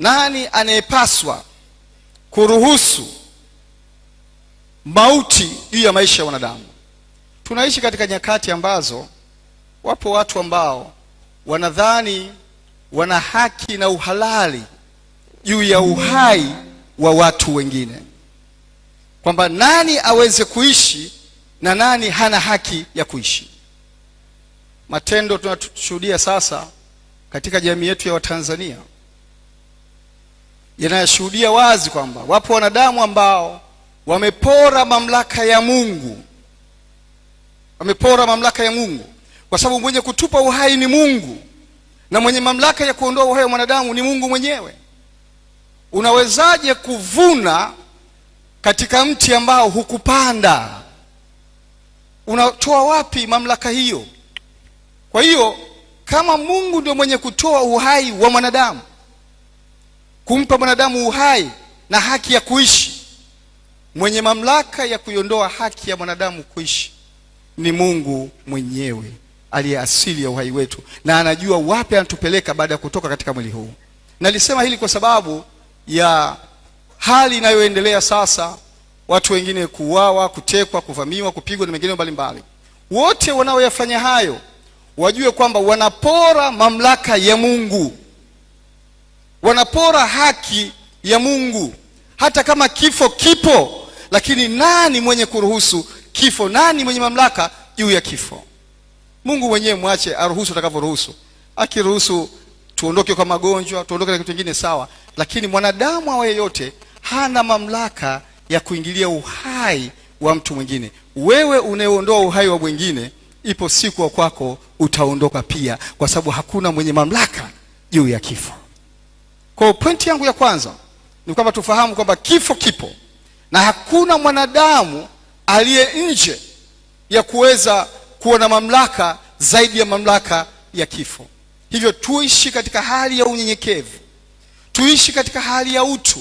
Nani anayepaswa kuruhusu mauti juu ya maisha ya wanadamu? Tunaishi katika nyakati ambazo wapo watu ambao wanadhani wana haki na uhalali juu ya uhai wa watu wengine, kwamba nani aweze kuishi na nani hana haki ya kuishi. Matendo tunashuhudia sasa katika jamii yetu ya Watanzania yanayoshuhudia wazi kwamba wapo wanadamu ambao wamepora mamlaka ya Mungu. Wamepora mamlaka ya Mungu, kwa sababu mwenye kutupa uhai ni Mungu na mwenye mamlaka ya kuondoa uhai wa mwanadamu ni Mungu mwenyewe. Unawezaje kuvuna katika mti ambao hukupanda? Unatoa wapi mamlaka hiyo? Kwa hiyo kama Mungu ndio mwenye kutoa uhai wa mwanadamu, kumpa mwanadamu uhai na haki ya kuishi, mwenye mamlaka ya kuiondoa haki ya mwanadamu kuishi ni Mungu mwenyewe, aliye asili ya uhai wetu, na anajua wapi anatupeleka baada ya kutoka katika mwili huu. Nalisema hili kwa sababu ya hali inayoendelea sasa, watu wengine kuuawa, kutekwa, kuvamiwa, kupigwa na mengine mbalimbali. Wote wanaoyafanya hayo wajue kwamba wanapora mamlaka ya Mungu, wanapora haki ya Mungu. Hata kama kifo kipo, lakini nani mwenye kuruhusu kifo? Nani mwenye mamlaka juu ya kifo? Mungu mwenyewe. Mwache aruhusu atakavyoruhusu. Akiruhusu tuondoke kwa magonjwa, tuondoke na kitu kingine, sawa, lakini mwanadamu awe yote hana mamlaka ya kuingilia uhai wa mtu mwingine. Wewe unayeondoa uhai wa mwingine, ipo siku wa kwako utaondoka pia, kwa sababu hakuna mwenye mamlaka juu ya kifo. Kwa pointi yangu ya kwanza ni kwamba tufahamu kwamba kifo kipo na hakuna mwanadamu aliye nje ya kuweza kuwa na mamlaka zaidi ya mamlaka ya kifo. Hivyo tuishi katika hali ya unyenyekevu, tuishi katika hali ya utu,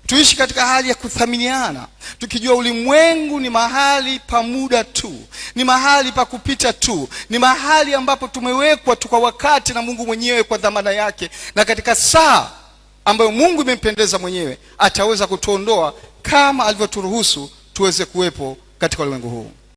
tuishi katika hali ya kuthaminiana, tukijua ulimwengu ni mahali pa muda tu, ni mahali pa kupita tu, ni mahali ambapo tumewekwa tu kwa wakati na Mungu mwenyewe kwa dhamana yake, na katika saa ambayo Mungu imempendeza mwenyewe ataweza kutuondoa kama alivyoturuhusu tuweze kuwepo katika ulimwengu huu.